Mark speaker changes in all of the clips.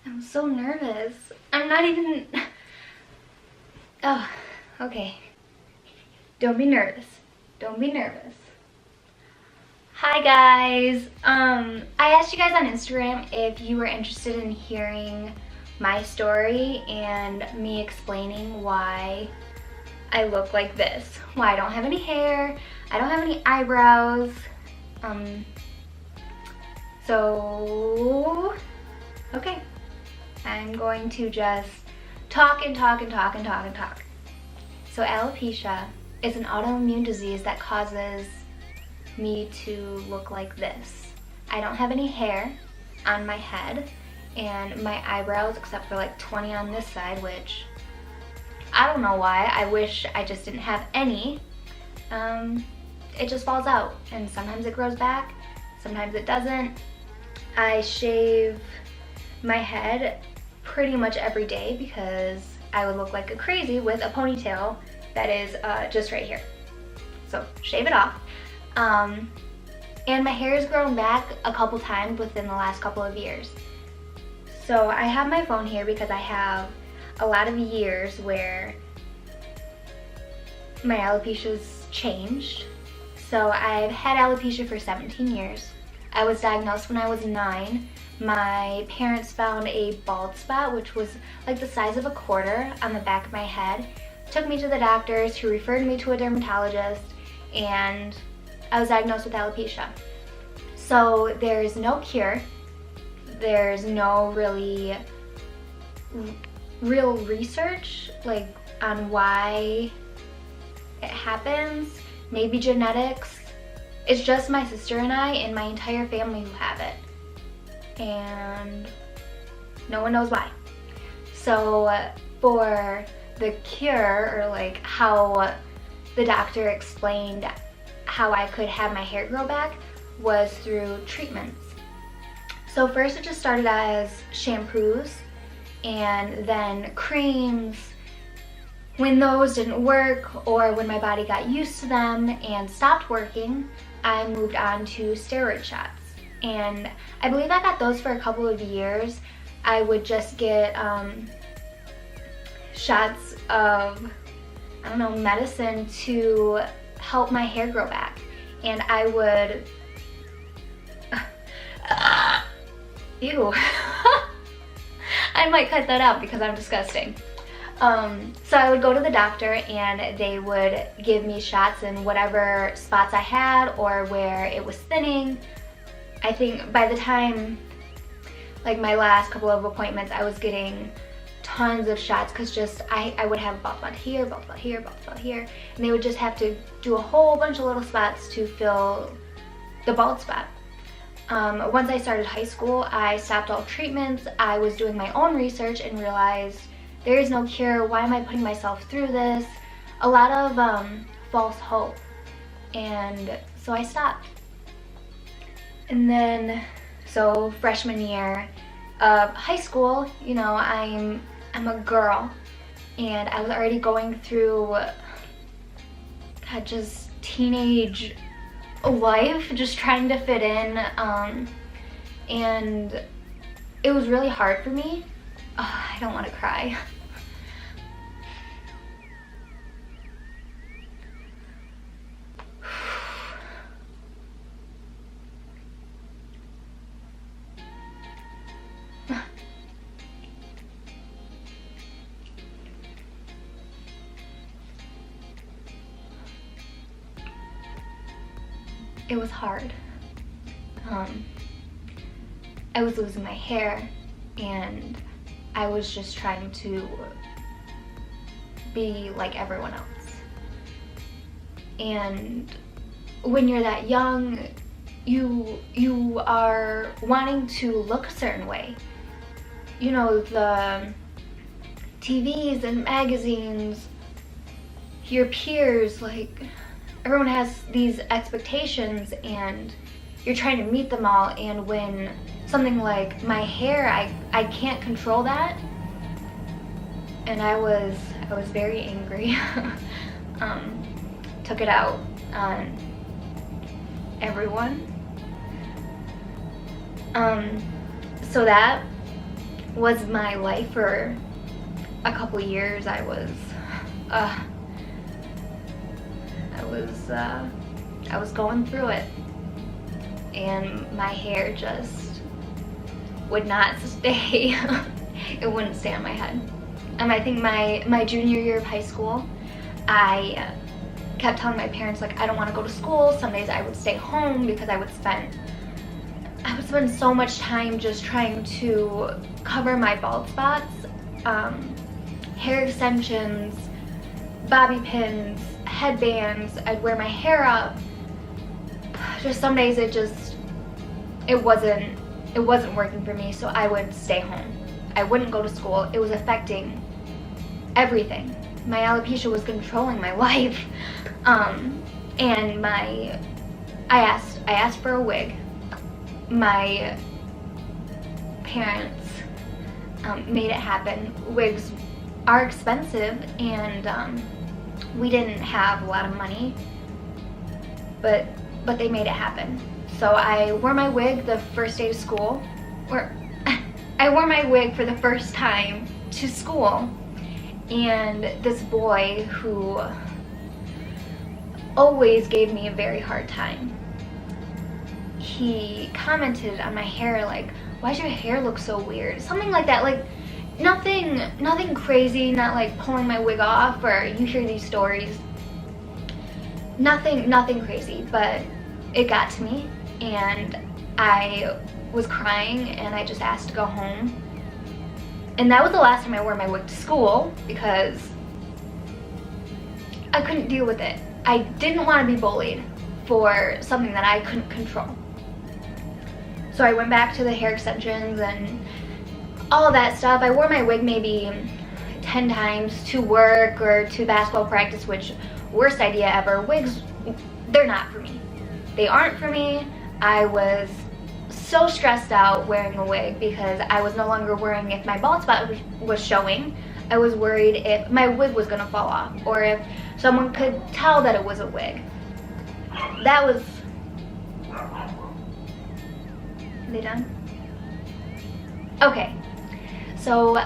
Speaker 1: I'm so nervous. I'm not even... Oh, okay. Don't be nervous. Don't be nervous. Hi guys. I asked you guys on Instagram if you were interested in hearing my story and me explaining why I look like this. Why I don't have any hair, I don't have any eyebrows. So, okay. I'm going to just talk and talk and talk and talk and talk. So alopecia is an autoimmune disease that causes me to look like this. I don't have any hair on my head and my eyebrows, except for like 20 on this side, which I don't know why. I wish I just didn't have any. It just falls out, and sometimes it grows back, sometimes it doesn't. I shave my head pretty much every day because I would look like a crazy with a ponytail that is just right here. So shave it off. And my hair has grown back a couple times within the last couple of years. So I have my phone here because I have a lot of years where my alopecia's changed. So I've had alopecia for 17 years. I was diagnosed when I was 9. My parents found a bald spot, which was like the size of a quarter on the back of my head. Took me to the doctors, who referred me to a dermatologist, and I was diagnosed with alopecia. So there's no cure. There's no real research like on why it happens. Maybe genetics. It's just my sister and I and my entire family who have it. And no one knows why. So for the cure, or like how the doctor explained how I could have my hair grow back, was through treatments. So first it just started as shampoos and then creams. When those didn't work, or when my body got used to them and stopped working, I moved on to steroid shots. And I believe I got those for a couple of years. I would just get shots of, I don't know, medicine to help my hair grow back. And I would, ew. I might cut that out because I'm disgusting. So I would go to the doctor and they would give me shots in whatever spots I had or where it was thinning. I think by the time, like my last couple of appointments, I was getting tons of shots because just I would have bald spot here, bald spot here, bald spot here, and they would just have to do a whole bunch of little spots to fill the bald spot. Once I started high school, I stopped all treatments. I was doing my own research and realized there is no cure. Why am I putting myself through this? A lot of false hope. And so I stopped. And then, so freshman year of high school, you know, I'm a girl, and I was already going through just teenage life, just trying to fit in, and it was really hard for me. Oh, I don't want to cry. It was hard. I was losing my hair, and I was just trying to be like everyone else. And when you're that young, you are wanting to look a certain way. You know, the TVs and magazines, your peers, like, everyone has these expectations and you're trying to meet them all, and when something like my hair, I can't control that, and I was very angry. Took it out on everyone. So that was my life for a couple years. I was going through it, and my hair just would not stay. It wouldn't stay on my head. I think my junior year of high school, I kept telling my parents, like, I don't want to go to school. Some days I would stay home because I would spend so much time just trying to cover my bald spots. Hair extensions, bobby pins, headbands. I'd wear my hair up. Just some days it wasn't working for me, so I would stay home. I wouldn't go to school. It was affecting everything. My alopecia was controlling my life. And I asked for a wig. My parents made it happen. Wigs are expensive, and we didn't have a lot of money, but they made it happen. So I wore my wig the first day to school, or I wore my wig for the first time to school, and this boy who always gave me a very hard time, he commented on my hair, like, why does your hair look so weird? Something like that. Like, nothing crazy, not like pulling my wig off, or you hear these stories. Nothing crazy, but it got to me, and I was crying, and I just asked to go home. And that was the last time I wore my wig to school, because I couldn't deal with it. I didn't want to be bullied for something that I couldn't control. So I went back to the hair extensions and all of that stuff. I wore my wig maybe 10 times to work or to basketball practice, which, worst idea ever. Wigs, they're not for me. They aren't for me. I was so stressed out wearing a wig because I was no longer worrying if my bald spot was showing. I was worried if my wig was gonna fall off, or if someone could tell that it was a wig. That was... Are they done? Okay, so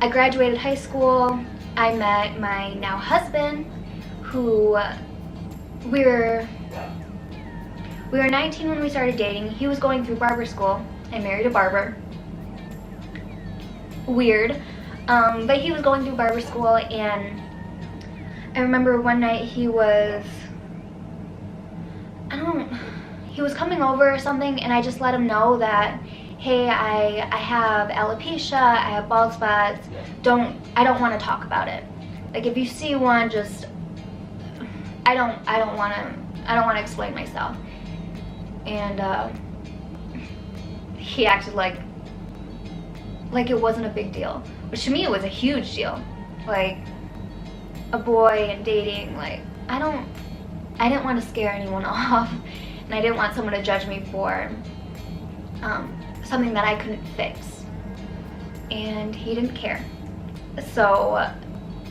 Speaker 1: I graduated high school. I met my now husband, who we were 19 when we started dating. He was going through barber school. I married a barber. Weird. But he was going through barber school, and I remember one night he was coming over or something, and I just let him know that, hey, I have alopecia, I have bald spots, I don't want to talk about it. Like, if you see one, just, I don't want to explain myself. And he acted like it wasn't a big deal, which to me it was a huge deal. Like, a boy and dating, like, I didn't want to scare anyone off, and I didn't want someone to judge me for something that I couldn't fix, and he didn't care. So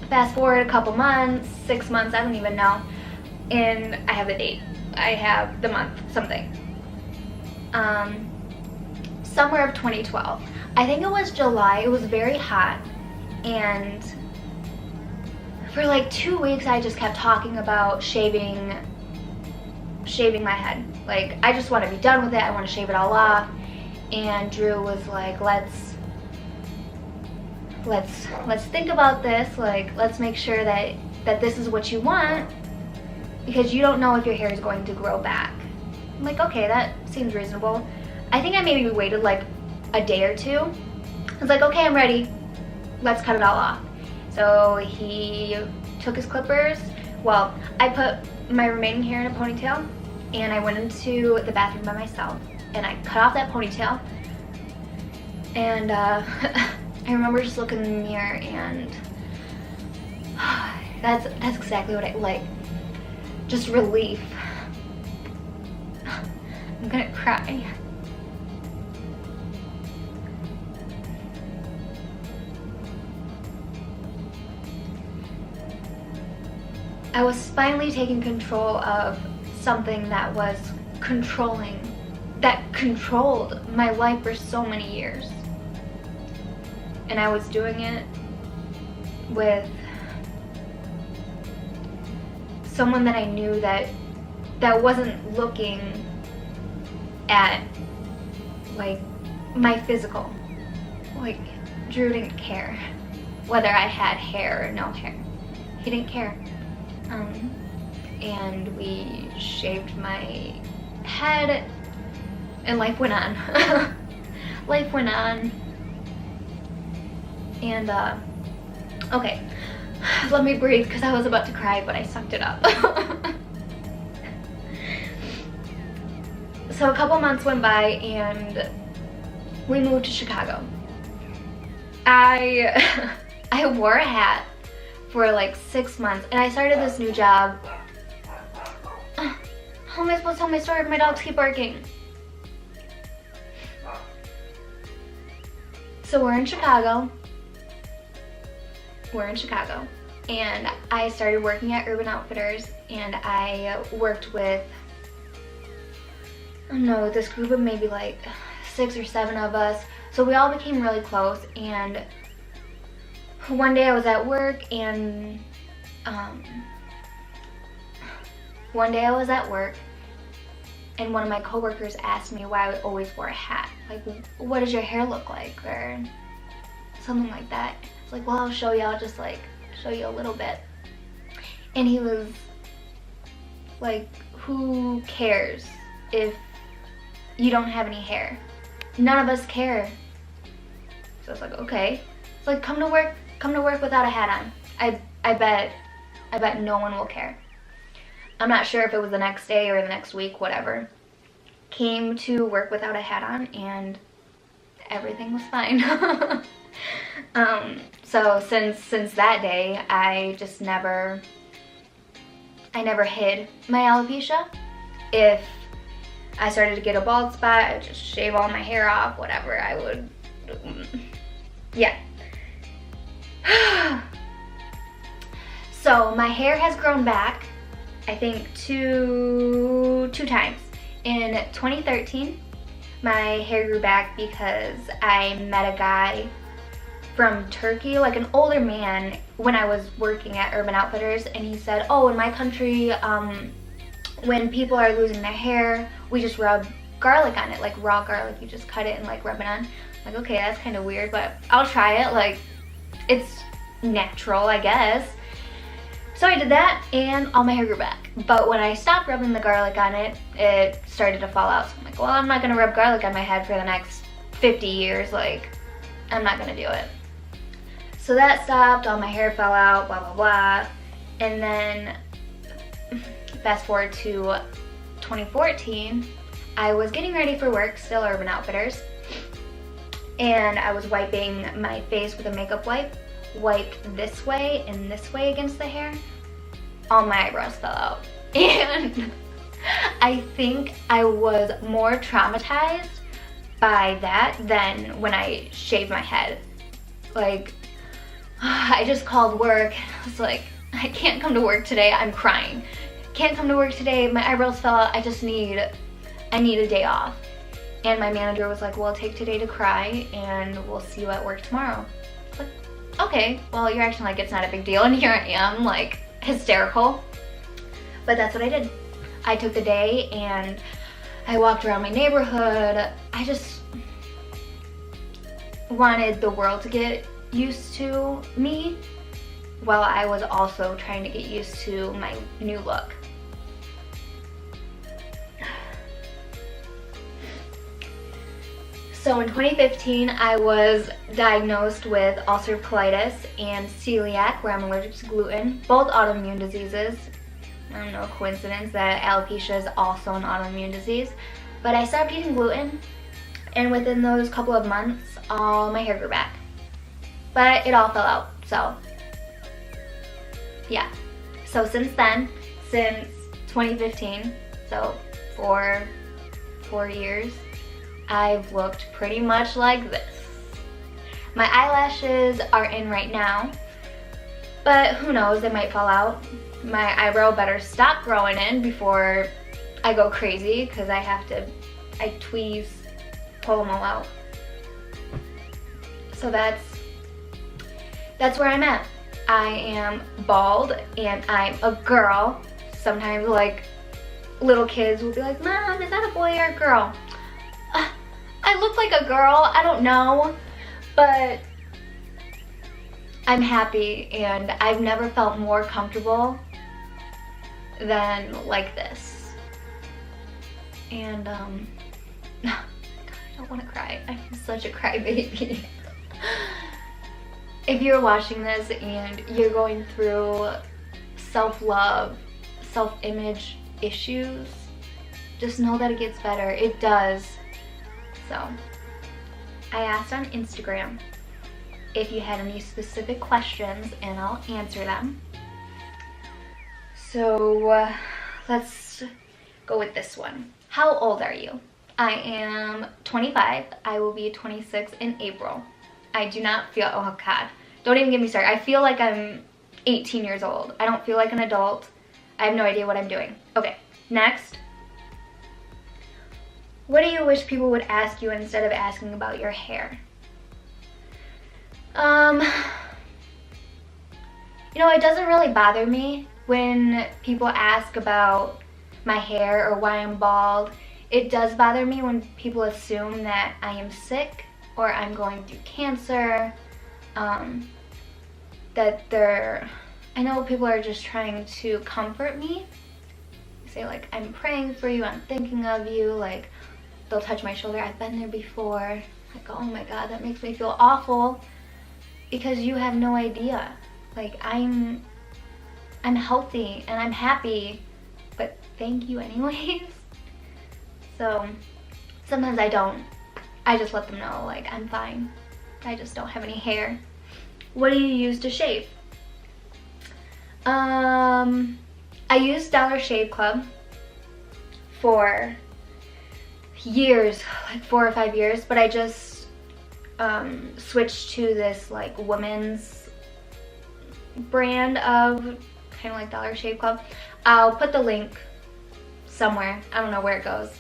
Speaker 1: fast forward a couple months, 6 months, I don't even know, and I have the date. I have the month, something. Summer of 2012. I think it was July. It was very hot, and for like 2 weeks I just kept talking about shaving my head. Like, I just want to be done with it. I want to shave it all off. And Drew was like, let's think about this. Like, let's make sure that this is what you want, because you don't know if your hair is going to grow back. I'm like, okay, that seems reasonable. I think I maybe waited like a day or two. I was like, okay, I'm ready. Let's cut it all off. So he took his clippers. Well, I put my remaining hair in a ponytail, and I went into the bathroom by myself, and I cut off that ponytail. And I remember just looking in the mirror, and that's exactly what I like. Just relief. I'm gonna cry. I was finally taking control of something that was controlled my life for so many years. and I was doing it with someone that I knew that wasn't looking at like my physical. Like, Drew didn't care whether I had hair or no hair. He didn't care. And we shaved my head, and life went on. Life went on. And okay, let me breathe because I was about to cry, but I sucked it up. So a couple months went by and we moved to Chicago. I wore a hat for like 6 months, and I started this new job. How am I supposed to tell my story if my dogs keep barking? So we're in Chicago, and I started working at Urban Outfitters, and I worked with, I don't know, this group of maybe like 6 or 7 of us. So we all became really close, and one day I was at work, and one of my coworkers asked me why I always wore a hat. Like, what does your hair look like, or something like that. It's like, well, I'll show you. I'll just like show you a little bit. And he was like, who cares if you don't have any hair? None of us care. So it's like, okay. It's like, come to work without a hat on. I bet no one will care. I'm not sure if it was the next day or the next week, whatever. Came to work without a hat on, and everything was fine. So since that day, I never hid my alopecia. If I started to get a bald spot, I would just shave all my hair off, whatever. I would, yeah. So my hair has grown back, I think two times. In 2013, my hair grew back because I met a guy from Turkey, like an older man, when I was working at Urban Outfitters, and he said, oh, in my country, when people are losing their hair, we just rub garlic on it, like raw garlic. You just cut it and like rub it on. Like, okay, that's kind of weird, but I'll try it. Like, it's natural, I guess. So I did that, and all my hair grew back. But when I stopped rubbing the garlic on it, it started to fall out. So I'm like, well, I'm not gonna rub garlic on my head for the next 50 years. Like, I'm not gonna do it. So that stopped, all my hair fell out, blah, blah, blah. And then, fast forward to 2014, I was getting ready for work, still Urban Outfitters, and I was wiping my face with a makeup wipe, wiped this way and this way against the hair. All my eyebrows fell out. And I think I was more traumatized by that than when I shaved my head. Like, I just called work. I was like, I can't come to work today, I'm crying. Can't come to work today, my eyebrows fell out, I need a day off. And my manager was like, well, take today to cry, and we'll see you at work tomorrow. I was like, okay, well, you're acting like it's not a big deal, and here I am, like, hysterical. But that's what I did. I took the day, and I walked around my neighborhood. I just wanted the world to get used to me, while I was also trying to get used to my new look. So in 2015, I was diagnosed with ulcerative colitis and celiac, where I'm allergic to gluten, both autoimmune diseases. I don't know, coincidence that alopecia is also an autoimmune disease. But I stopped eating gluten, and within those couple of months, all my hair grew back. But it all fell out, so yeah. So since then, since 2015, so for 4 years, I've looked pretty much like this. My eyelashes are in right now, but who knows, they might fall out. My eyebrow better stop growing in before I go crazy, because I tweeze, pull them all out. So that's that's where I'm at. I am bald and I'm a girl. Sometimes like little kids will be like, Mom, is that a boy or a girl? I look like a girl, I don't know, but I'm happy and I've never felt more comfortable than like this. And God, I don't want to cry. I'm such a crybaby. If you're watching this and you're going through self-love, self-image issues, just know that it gets better. It does. So, I asked on Instagram if you had any specific questions and I'll answer them. So, let's go with this one. How old are you? I am 25. I will be 26 in April. I do not feel, oh God, don't even get me started. I feel like I'm 18 years old. I don't feel like an adult. I have no idea what I'm doing. Okay, next. What do you wish people would ask you instead of asking about your hair? You know, it doesn't really bother me when people ask about my hair or why I'm bald. It does bother me when people assume that I am sick or I'm going through cancer, I know people are just trying to comfort me. They say like, I'm praying for you, I'm thinking of you, like they'll touch my shoulder, I've been there before. Like, oh my God, that makes me feel awful because you have no idea. Like I'm healthy and I'm happy, but thank you anyways. So sometimes I don't. I just let them know like I'm fine. I just don't have any hair. What do you use to shave? I used Dollar Shave Club for years, like 4 or 5 years, but I just switched to this like women's brand of kind of like Dollar Shave Club. I'll put the link somewhere. I don't know where it goes.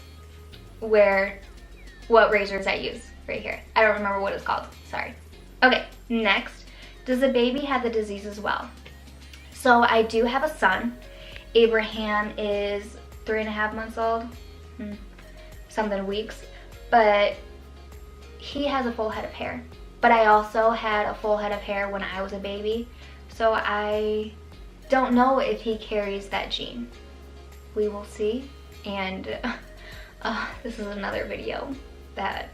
Speaker 1: What razors I use right here. I don't remember what it's called, sorry. Okay, next, does the baby have the disease as well? So I do have a son. Abraham is 3.5 months old, something weeks, but he has a full head of hair. But I also had a full head of hair when I was a baby, so I don't know if he carries that gene. We will see, and this is another video that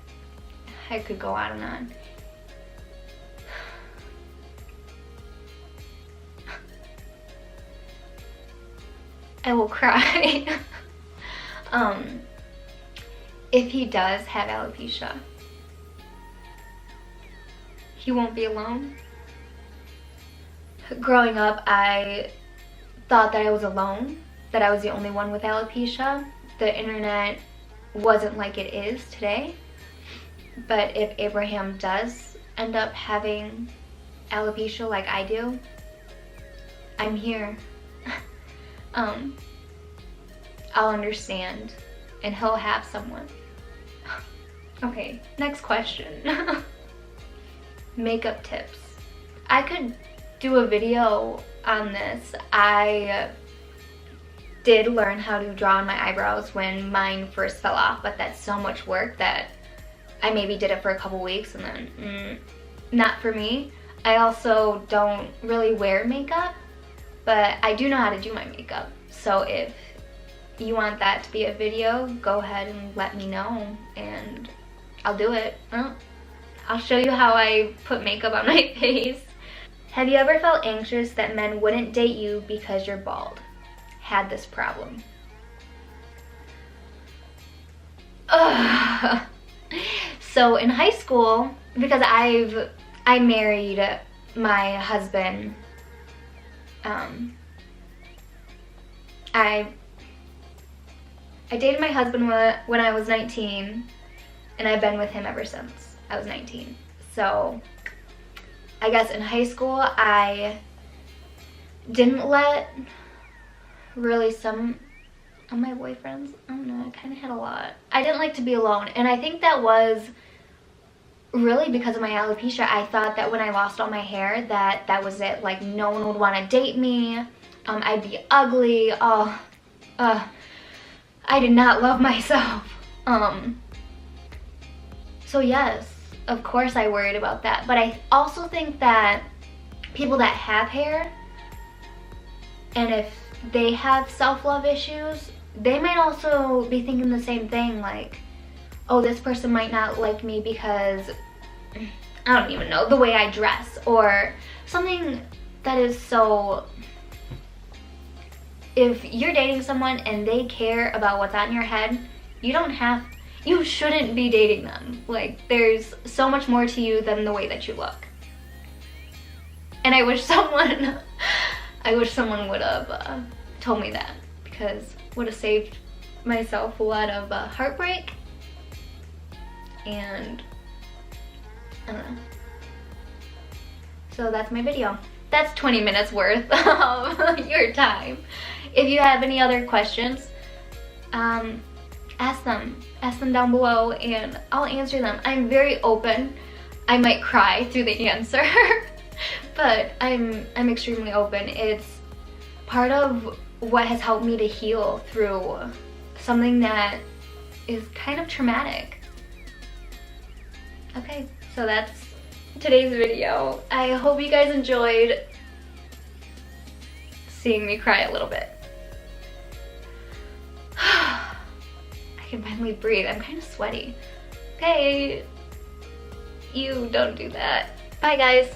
Speaker 1: I could go on and on. I will cry. If he does have alopecia, he won't be alone. Growing up, I thought that I was alone, that I was the only one with alopecia. The internet wasn't like it is today. But if Abraham does end up having alopecia like I do, I'm here. I'll understand and he'll have someone. Okay, next question. Makeup tips. I could do a video on this. I did learn how to draw on my eyebrows when mine first fell off, but that's so much work that I maybe did it for a couple weeks and then not for me. I also don't really wear makeup, but I do know how to do my makeup. So if you want that to be a video, go ahead and let me know and I'll do it. I'll show you how I put makeup on my face. Have you ever felt anxious that men wouldn't date you because you're bald? Had this problem? So in high school, because I married my husband, I dated my husband when I was 19, and I've been with him ever since I was 19. So I guess in high school I didn't let really some of my boyfriends, I don't know, I kind of had a lot. I didn't like to be alone, and I think that was really because of my alopecia, I thought that when I lost all my hair that was it. Like, no one would want to date me. I'd be ugly. Oh, I did not love myself. So yes, of course I worried about that. But I also think that people that have hair, and if they have self-love issues, they might also be thinking the same thing, like, oh, this person might not like me because, I don't even know, the way I dress, or something that is so... If you're dating someone and they care about what's on your head, you shouldn't be dating them. Like, there's so much more to you than the way that you look. And I wish someone would have told me that, because it would have saved myself a lot of heartbreak. And I don't know. So that's my video. That's 20 minutes worth of your time. If you have any other questions, ask them down below and I'll answer them. I'm very open. I might cry through the answer, but I'm extremely open. It's part of what has helped me to heal through something that is kind of traumatic. Okay, so that's today's video. I hope you guys enjoyed seeing me cry a little bit. I can finally breathe. I'm kind of sweaty. Okay, you don't do that. Bye guys.